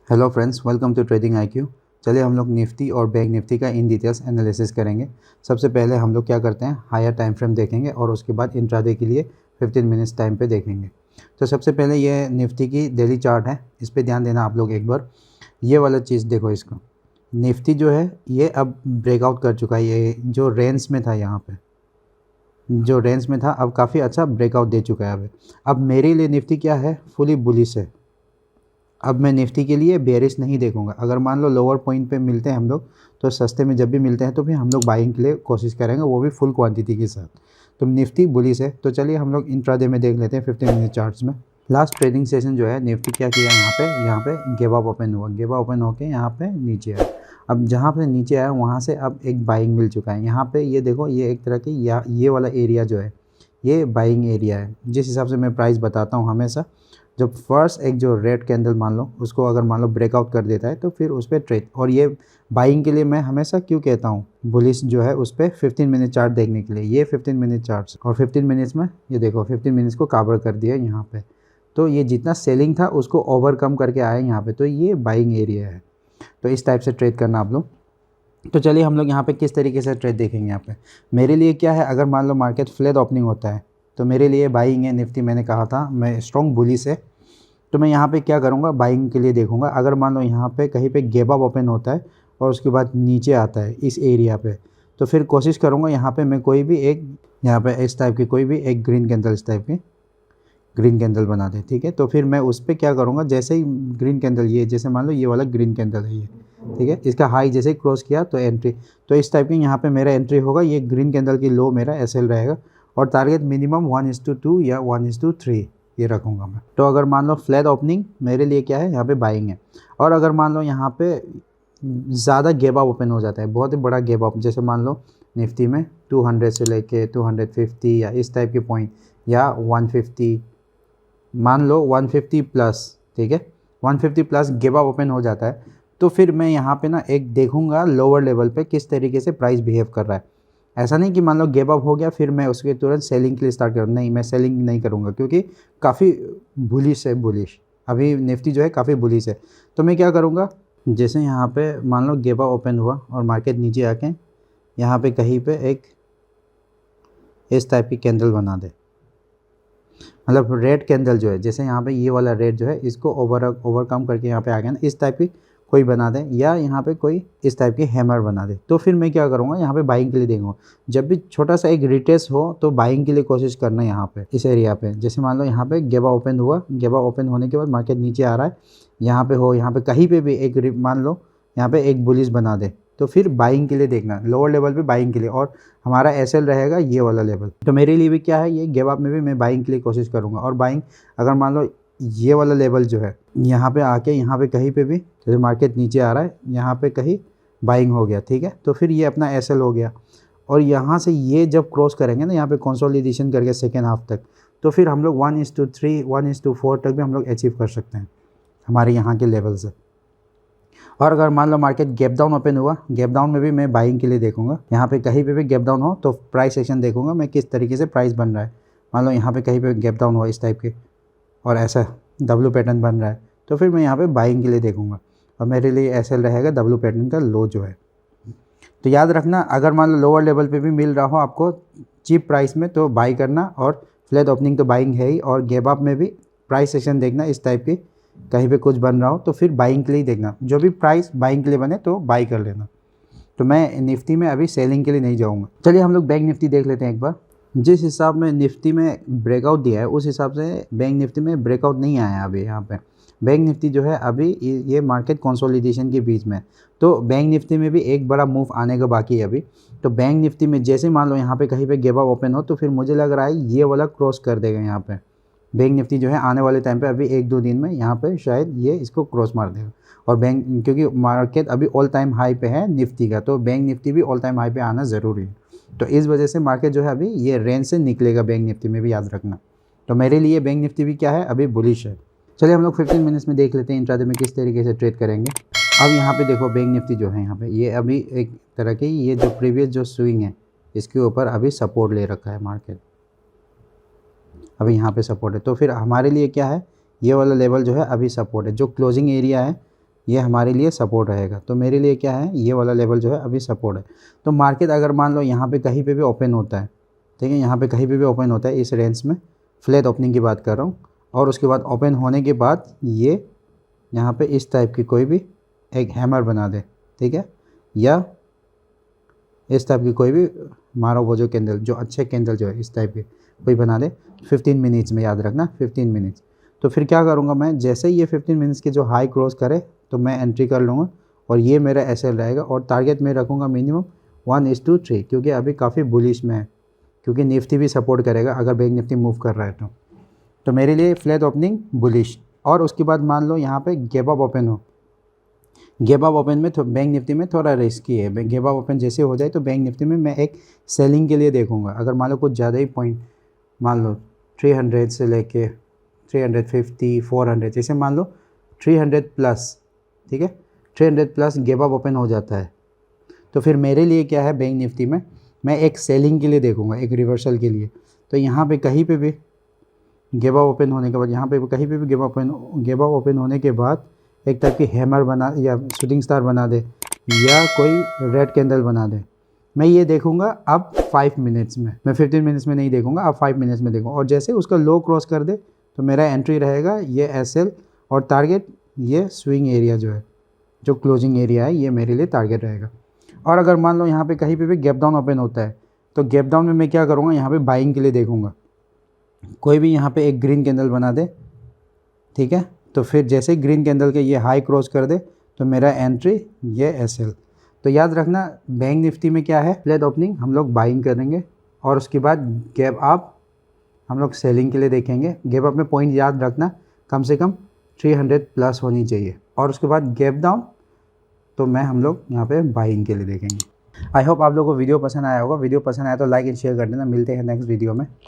Hello friends, welcome to trading IQ. चलिए हम लोग निफ्टी और बैंक निफ्टी का इन डिटेल्स एनालिसिस करेंगे। सबसे पहले हम लोग क्या करते हैं, हायर टाइम फ्रेम देखेंगे और उसके बाद इंट्राडे के लिए 15 मिनट्स टाइम पे देखेंगे। तो सबसे पहले ये निफ्टी की डेली चार्ट है, इस पर ध्यान देना आप लोग एक बार। ये वाला चीज़ देखो, इसको निफ्टी जो है ये अब ब्रेकआउट कर चुका है। ये जो रेंज में था, यहाँ पे जो रेंज में था अब काफ़ी अच्छा ब्रेकआउट दे चुका है। अब मेरे लिए निफ्टी क्या है, फुली बुलिश है। अब मैं निफ्टी के लिए बेयरिश नहीं देखूंगा। अगर मान लो लोअर पॉइंट पे मिलते हैं हम लोग, तो सस्ते में जब भी मिलते हैं तो फिर हम लोग बाइंग के लिए कोशिश करेंगे, वो भी फुल क्वांटिटी के साथ। तो निफ्टी बुलिश है। तो चलिए हम लोग इंट्राडे में देख लेते हैं 15 मिनट चार्ट्स में। लास्ट ट्रेडिंग सेशन जो है निफ्टी क्या किया, यहाँ पे गैप अप ओपन हुआ, गैप अप ओपन होके यहाँ पे नीचे आया। अब जहाँ पे नीचे आया वहाँ से अब एक बाइंग मिल चुका है। यहाँ पे ये देखो, ये एक तरह की ये वाला एरिया जो है ये बाइंग एरिया है। जिस हिसाब से मैं प्राइस बताता हूँ हमेशा, जब फर्स्ट एक जो रेड कैंडल मान लो उसको अगर मान लो ब्रेकआउट कर देता है तो फिर उस पर ट्रेड। और ये बाइंग के लिए मैं हमेशा क्यों कहता हूँ, बुलिश जो है उस पर 15 मिनट चार्ट देखने के लिए। ये 15 मिनट चार्ट्स और 15 मिनट्स में ये देखो 15 मिनट्स को कवर कर दिया यहाँ पे। तो ये जितना सेलिंग था उसको ओवरकम करके आया यहाँ पे, तो ये बाइंग एरिया है। तो इस टाइप से ट्रेड करना आप लोग। तो चलिए हम लोग यहाँ पे किस तरीके से ट्रेड देखेंगे। यहाँ पे मेरे लिए क्या है, अगर मान लो मार्केट फ्लैट ओपनिंग होता है तो मेरे लिए बाइंग है निफ्टी। मैंने कहा था मैं स्ट्रॉन्ग बुलिश है, तो मैं यहाँ पे क्या करूँगा, बाइंग के लिए देखूँगा। अगर मान लो यहाँ पे कहीं पे गैप अप ओपन होता है और उसके बाद नीचे आता है इस एरिया पे, तो फिर कोशिश करूँगा यहाँ पे मैं कोई भी एक, यहाँ पे इस टाइप की कोई भी एक ग्रीन कैंडल, इस टाइप की ग्रीन कैंडल बना दे, ठीक है। तो फिर मैं उस पर क्या करूँगा, जैसे ही ग्रीन कैंडल, ये जैसे मान लो ये वाला ग्रीन कैंडल है ये, ठीक है, इसका हाई जैसे ही क्रॉस किया तो एंट्री। तो इस टाइप की यहाँ पे मेरा एंट्री होगा। ये ग्रीन कैंडल की लो मेरा एसएल रहेगा और टारगेट मिनिमम 1:2 या 1:3 ये रखूँगा मैं। तो अगर मान लो फ्लैट ओपनिंग मेरे लिए क्या है, यहाँ पे बाइंग है। और अगर मान लो यहाँ पे ज़्यादा गैप अप ओपन हो जाता है, बहुत ही बड़ा गैप अप, जैसे मान लो निफ्टी में 200 से लेके 250 या इस टाइप के पॉइंट, या 150, मान लो 150 प्लस, ठीक है, 150 प्लस गैप अप ओपन हो जाता है, तो फिर मैं यहाँ पे ना एक देखूंगा लोअर लेवल पे किस तरीके से प्राइस बिहेव कर रहा है। ऐसा नहीं कि मान लो गैप अप हो गया फिर मैं उसके तुरंत सेलिंग के लिए स्टार्ट करूँ, नहीं, मैं सेलिंग नहीं करूँगा क्योंकि काफ़ी बुलिश है, बुलिश अभी निफ्टी जो है काफ़ी बुलिश है। तो मैं क्या करूँगा, जैसे यहाँ पे मान लो गैप अप ओपन हुआ और मार्केट नीचे आके यहाँ पे कहीं पे एक इस टाइप की कैंडल बना दे, मतलब रेड कैंडल जो है, जैसे यहाँ पे ये वाला रेड जो है इसको ओवरकम करके यहाँ पे आ गया ना, इस टाइप की कोई बना दे, या यहाँ पे कोई इस टाइप की हैमर बना दे, तो फिर मैं क्या करूँगा, यहाँ पे बाइंग के लिए देखूँगा। जब भी छोटा सा एक रिटेस्ट हो तो बाइंग के लिए कोशिश करना है यहाँ पे इस एरिया पे। जैसे मान लो यहाँ पे गैप अप ओपन हुआ, गैप अप ओपन होने के बाद मार्केट नीचे आ रहा है, यहाँ पे हो, यहाँ पे कहीं पे भी एक मान लो यहाँ पे एक बुलिश बना दे, तो फिर बाइंग के लिए देखना लोअर लेवल पे बाइंग के लिए। और हमारा एसएल रहेगा ये वाला लेवल। तो मेरे लिए भी क्या है, ये गैप अप में भी मैं बाइंग के लिए कोशिश करूँगा। और बाइंग अगर मान लो ये वाला लेवल जो है यहाँ पे आके यहाँ पे कहीं पे भी, जैसे मार्केट नीचे आ रहा है यहाँ पे कहीं बाइंग हो गया, ठीक है, तो फिर ये अपना एसएल हो गया। और यहाँ से ये जब क्रॉस करेंगे ना यहाँ पे कंसोलिडेशन करके सेकेंड हाफ तक, तो फिर हम लोग 1:3 1:4 तक भी हम लोग अचीव कर सकते हैं हमारे यहाँ के लेवल से। और अगर मान लो मार्केट गैप डाउन ओपन हुआ, गैप डाउन में भी मैं बाइंग के लिए देखूंगा। यहाँ पे कहीं पे भी गैप डाउन हो तो प्राइस एक्शन देखूंगा मैं किस तरीके से प्राइस बन रहा है। मान लो यहाँ पे कहीं पे गैप डाउन हुआ इस टाइप के और ऐसा डब्ल्यू पैटर्न बन रहा है, तो फिर मैं यहाँ पे बाइंग के लिए देखूंगा। और मेरे लिए ऐसा रहेगा डब्ल्यू पैटर्न का लो जो है। तो याद रखना, अगर मान लो लोअर लेवल पे भी मिल रहा हो आपको चीप प्राइस में तो बाई करना, और फ्लैट ओपनिंग तो बाइंग है ही। और गैप अप में भी प्राइस सेक्शन देखना इस टाइप की, कहीं पे कुछ बन रहा हो तो फिर बाइंग के लिए देखना। जो भी प्राइस बाइंग के लिए बने तो बाई कर लेना। तो मैं निफ्टी में अभी सेलिंग के लिए नहीं जाऊँगा। चलिए हम लोग बैंक निफ्टी देख लेते हैं एक बार। जिस हिसाब में निफ्टी में ब्रेकआउट दिया है उस हिसाब से बैंक निफ्टी में ब्रेकआउट नहीं आया अभी। यहाँ पे बैंक निफ्टी जो है अभी ये मार्केट कंसोलिडेशन के बीच में, तो बैंक निफ्टी में भी एक बड़ा मूव आने का बाकी है अभी। तो बैंक निफ्टी में जैसे मान लो यहाँ पे कहीं पे गैप अप ओपन हो तो फिर मुझे लग रहा है ये वाला क्रॉस कर देगा। यहाँ पे बैंक निफ्टी जो है आने वाले टाइम पे अभी 1-2 दिन में यहाँ पे शायद ये इसको क्रॉस मार देगा। और बैंक, क्योंकि मार्केट अभी ऑल टाइम हाई पे है निफ्टी का, तो बैंक निफ्टी भी ऑल टाइम हाई पे आना ज़रूरी है। तो इस वजह से मार्केट जो है अभी ये रेंज से निकलेगा बैंक निफ्टी में भी, याद रखना। तो मेरे लिए बैंक निफ्टी भी क्या है, अभी बुलिश है। चलिए हम लोग 15 मिनट्स में देख लेते हैं इंट्राडे में किस तरीके से ट्रेड करेंगे। अब यहाँ पे देखो बैंक निफ्टी जो है यहाँ पे ये अभी एक तरह की, ये जो प्रीवियस जो स्विंग है इसके ऊपर अभी सपोर्ट ले रखा है मार्केट, अभी यहाँ पे सपोर्ट है। तो फिर हमारे लिए क्या है, ये वाला लेवल जो है अभी सपोर्ट है। जो क्लोजिंग एरिया है ये हमारे लिए सपोर्ट रहेगा। तो मेरे लिए क्या है, ये वाला लेवल जो है अभी सपोर्ट है। तो मार्केट अगर मान लो यहाँ पे कहीं पे भी ओपन होता है, ठीक है, यहाँ पे कहीं पे भी ओपन होता है इस रेंज में, फ्लैट ओपनिंग की बात कर रहा हूँ, और उसके बाद ओपन होने के बाद ये यहाँ पे इस टाइप की कोई भी एक हैमर बना दे, ठीक है, या इस टाइप की कोई भी मारो वो जो कैंडल, जो अच्छे कैंडल जो है इस टाइप के कोई बना दे 15 मिनट्स में, याद रखना 15 मिनट्स। तो फिर क्या करूँगा मैं, जैसे ही ये 15 मिनट्स की जो हाई क्रॉस करे तो मैं एंट्री कर लूँगा, और ये मेरा एसएल रहेगा, और टारगेट मैं रखूँगा मिनिमम 1:3, क्योंकि अभी काफ़ी बुलिश में है, क्योंकि निफ्टी भी सपोर्ट करेगा अगर बैंक निफ्टी मूव कर रहा है तो मेरे लिए फ्लैट ओपनिंग बुलिश। और उसके बाद मान लो यहाँ पे गैप अप ओपन हो, गैप अप ओपन में बैंक निफ्टी में थोड़ा रिस्की है। गैप अप ओपन जैसे हो जाए तो बैंक निफ्टी में मैं एक सेलिंग के लिए देखूंगा। अगर मान लो कुछ ज़्यादा ही पॉइंट, मान लो 300 से लेके 350 400, जैसे मान लो 300 प्लस, ठीक है, 300 प्लस गैप अप ओपन हो जाता है, तो फिर मेरे लिए क्या है, बैंक निफ्टी में मैं एक सेलिंग के लिए देखूंगा, एक रिवर्सल के लिए। तो यहाँ पे कहीं पे भी गैप अप ओपन होने के बाद, यहाँ पे कहीं पे भी गैप अप ओपन होने के बाद एक टाइप की हैमर बना या शूटिंग स्टार बना दे, या कोई रेड कैंडल बना दे, मैं ये देखूंगा अब 5 मिनट्स में। मैं 15 मिनट्स में नहीं देखूंगा, अब 5 मिनट्स में देखूंगा। और जैसे उसका लो क्रॉस कर दे तो मेरा एंट्री रहेगा ये एसएल, और टारगेट ये स्विंग एरिया जो है, जो क्लोजिंग एरिया है, ये मेरे लिए टारगेट रहेगा। और अगर मान लो यहाँ पे कहीं पे भी गैप डाउन ओपन होता है तो गैप डाउन में मैं क्या करूँगा, यहाँ पे बाइंग के लिए देखूँगा। कोई भी यहाँ पे एक ग्रीन कैंडल बना दे, ठीक है, तो फिर जैसे ग्रीन कैंडल के ये हाई क्रॉस कर दे तो मेरा एंट्री ये एसएल। तो याद रखना बैंक निफ्टी में क्या है, फ्लैट ओपनिंग हम लोग बाइंग करेंगे, और उसके बाद गैप अप हम लोग सेलिंग के लिए देखेंगे। गैप अप में पॉइंट याद रखना कम से कम 300 प्लस होनी चाहिए, और उसके बाद गैप डाउन तो हम लोग यहाँ पे बाइंग के लिए देखेंगे। आई होप आप लोगों को वीडियो पसंद आया होगा। वीडियो पसंद आया तो लाइक एंड शेयर कर देना। मिलते हैं नेक्स्ट वीडियो में।